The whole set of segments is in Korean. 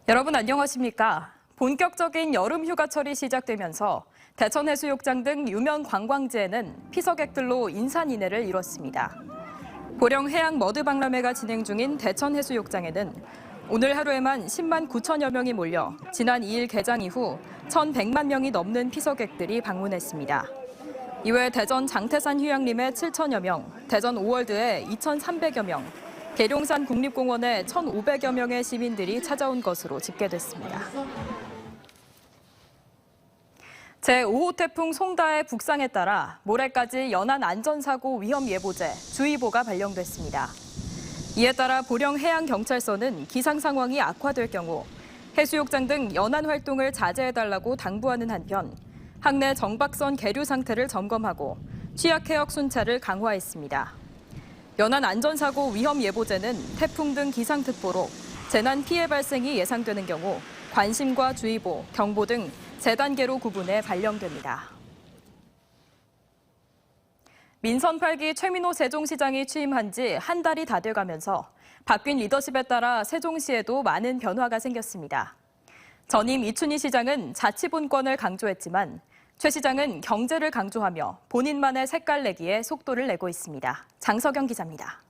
여러분 안녕하십니까? 본격적인 여름 휴가철이 시작되면서 대천해수욕장 등 유명 관광지에는 피서객들로 인산인해를 이뤘습니다. 보령 해양 머드 박람회가 진행 중인 대천해수욕장에는 오늘 하루에만 10만 9천여 명이 몰려 지난 2일 개장 이후 1,100만 명이 넘는 피서객들이 방문했습니다. 이외 대전 장태산 휴양림에 7천여 명, 대전 오월드에 2,300여 명, 계룡산 국립공원에 1,500여 명의 시민들이 찾아온 것으로 집계됐습니다. 제5호 태풍 송다의 북상에 따라 모레까지 연안 안전사고 위험예보제 주의보가 발령됐습니다. 이에 따라 보령 해양경찰서는 기상 상황이 악화될 경우 해수욕장 등 연안 활동을 자제해달라고 당부하는 한편 항내 정박선 계류 상태를 점검하고 취약해역 순찰을 강화했습니다. 연안 안전사고 위험예보제는 태풍 등 기상특보로 재난 피해 발생이 예상되는 경우 관심과 주의보, 경보 등 세 단계로 구분해 발령됩니다. 민선 8기 최민호 세종시장이 취임한 지 한 달이 다 돼가면서 바뀐 리더십에 따라 세종시에도 많은 변화가 생겼습니다. 전임 이춘희 시장은 자치분권을 강조했지만 최 시장은 경제를 강조하며 본인만의 색깔 내기에 속도를 내고 있습니다. 장석영 기자입니다.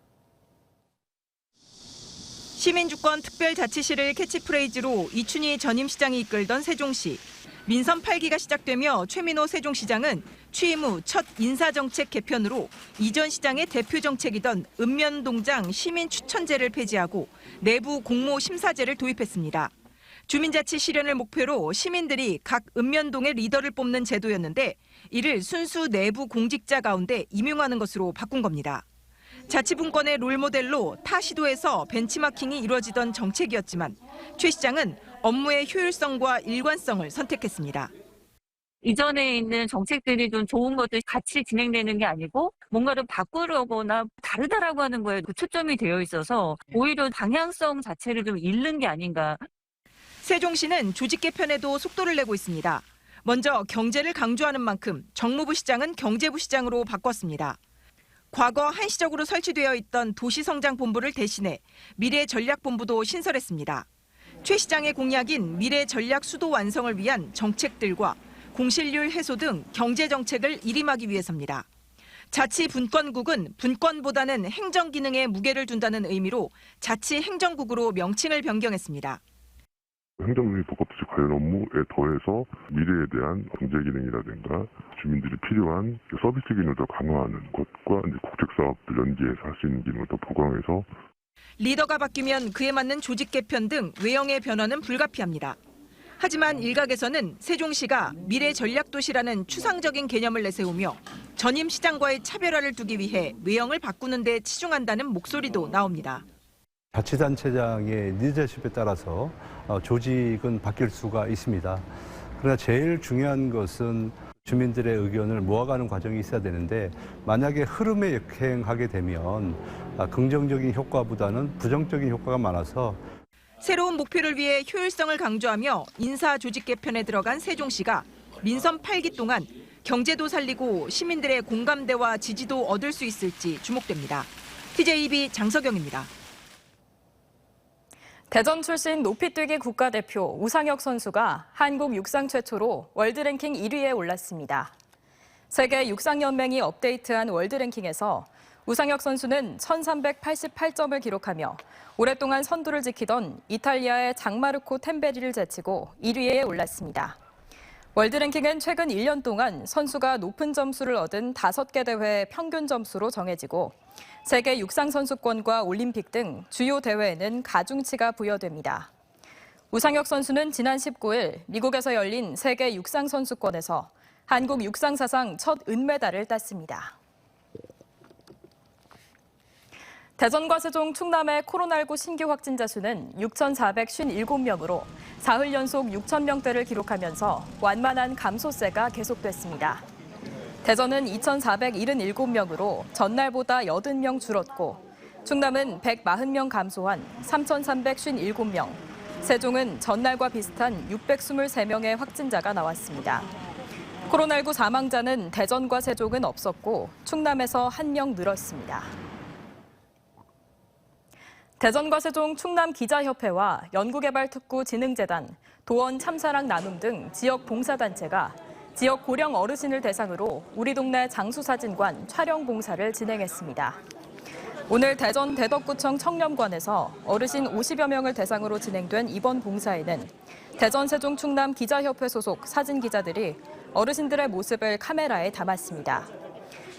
시민주권 특별자치시를 캐치프레이즈로 이춘희 전임 시장이 이끌던 세종시. 민선 8기가 시작되며 최민호 세종시장은 취임 후 첫 인사정책 개편으로 이전 시장의 대표 정책이던 읍면동장 시민추천제를 폐지하고 내부 공모심사제를 도입했습니다. 주민자치 실현을 목표로 시민들이 각 읍면동의 리더를 뽑는 제도였는데 이를 순수 내부 공직자 가운데 임용하는 것으로 바꾼 겁니다. 자치분권의 롤모델로 타 시도에서 벤치마킹이 이루어지던 정책이었지만 최 시장은 업무의 효율성과 일관성을 선택했습니다. 이전에 있는 정책들이 좀 좋은 것들이 같이 진행되는 게 아니고 뭔가를 바꾸려거나 다르다라고 하는 거에 초점이 되어 있어서 오히려 방향성 자체를 좀 잃는 게 아닌가. 세종시는 조직 개편에도 속도를 내고 있습니다. 먼저 경제를 강조하는 만큼 정무부 시장은 경제부 시장으로 바꿨습니다. 과거 한시적으로 설치되어 있던 도시성장본부를 대신해 미래전략본부도 신설했습니다. 최 시장의 공약인 미래전략 수도 완성을 위한 정책들과 공실률 해소 등 경제정책을 일임하기 위해서입니다. 자치분권국은 분권보다는 행정기능에 무게를 둔다는 의미로 자치행정국으로 명칭을 변경했습니다. 행정력이 복합도시 관련 업무에 더해서 미래에 대한 경제 기능이라든가 주민들이 필요한 서비스 기능을 더 강화하는 것과 국책 사업들 연계해서 할 수 있는 기능을 더 보강해서 리더가 바뀌면 그에 맞는 조직 개편 등 외형의 변화는 불가피합니다. 하지만 일각에서는 세종시가 미래 전략도시라는 추상적인 개념을 내세우며 전임 시장과의 차별화를 두기 위해 외형을 바꾸는 데 치중한다는 목소리도 나옵니다. 자치단체장의 리더십에 따라서 조직은 바뀔 수가 있습니다. 그러나 제일 중요한 것은 주민들의 의견을 모아가는 과정이 있어야 되는데 만약에 흐름에 역행하게 되면 긍정적인 효과보다는 부정적인 효과가 많아서 새로운 목표를 위해 효율성을 강조하며 인사 조직 개편에 들어간 세종시가 민선 8기 동안 경제도 살리고 시민들의 공감대와 지지도 얻을 수 있을지 주목됩니다. TJB 장석영입니다. 대전 출신 높이뛰기 국가대표 우상혁 선수가 한국 육상 최초로 월드랭킹 1위에 올랐습니다. 세계 육상연맹이 업데이트한 월드랭킹에서 우상혁 선수는 1,388점을 기록하며 오랫동안 선두를 지키던 이탈리아의 장마르코 템베리를 제치고 1위에 올랐습니다. 월드랭킹은 최근 1년 동안 선수가 높은 점수를 얻은 5개 대회의 평균 점수로 정해지고 세계 육상선수권과 올림픽 등 주요 대회에는 가중치가 부여됩니다. 우상혁 선수는 지난 19일 미국에서 열린 세계 육상선수권에서 한국 육상 사상 첫 은메달을 땄습니다. 대전과 세종, 충남의 코로나19 신규 확진자 수는 6,457명으로 사흘 연속 6,000명대를 기록하면서 완만한 감소세가 계속됐습니다. 대전은 2,477명으로 전날보다 80명 줄었고 충남은 140명 감소한 3,357명, 세종은 전날과 비슷한 623명의 확진자가 나왔습니다. 코로나19 사망자는 대전과 세종은 없었고 충남에서 1명 늘었습니다. 대전과 세종 충남 기자협회와 연구개발특구진흥재단, 도원 참사랑 나눔 등 지역 봉사단체가 지역 고령 어르신을 대상으로 우리 동네 장수사진관 촬영 봉사를 진행했습니다. 오늘 대전 대덕구청 청렴관에서 어르신 50여 명을 대상으로 진행된 이번 봉사에는 대전 세종 충남 기자협회 소속 사진기자들이 어르신들의 모습을 카메라에 담았습니다.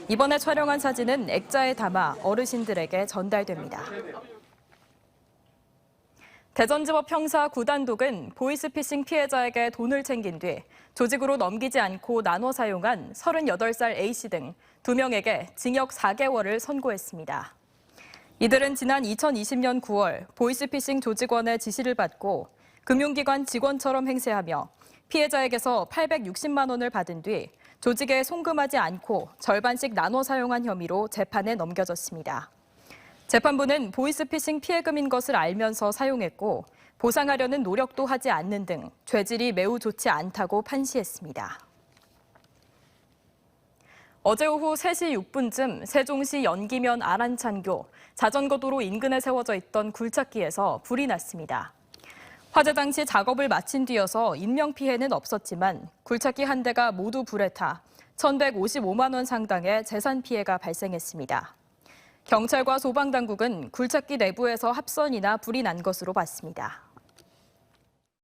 이번에 촬영한 사진은 액자에 담아 어르신들에게 전달됩니다. 대전지법 형사 9단독은 보이스피싱 피해자에게 돈을 챙긴 뒤 조직으로 넘기지 않고 나눠 사용한 38살 A씨 등 2명에게 징역 4개월을 선고했습니다. 이들은 지난 2020년 9월 보이스피싱 조직원의 지시를 받고 금융기관 직원처럼 행세하며 피해자에게서 860만 원을 받은 뒤 조직에 송금하지 않고 절반씩 나눠 사용한 혐의로 재판에 넘겨졌습니다. 재판부는 보이스피싱 피해금인 것을 알면서 사용했고 보상하려는 노력도 하지 않는 등 죄질이 매우 좋지 않다고 판시했습니다. 어제 오후 3시 6분쯤 세종시 연기면 아란찬교 자전거 도로 인근에 세워져 있던 굴착기에서 불이 났습니다. 화재 당시 작업을 마친 뒤여서 인명피해는 없었지만 굴착기 한 대가 모두 불에 타 1,155만 원 상당의 재산 피해가 발생했습니다. 경찰과 소방당국은 굴착기 내부에서 합선이나 불이 난 것으로 봤습니다.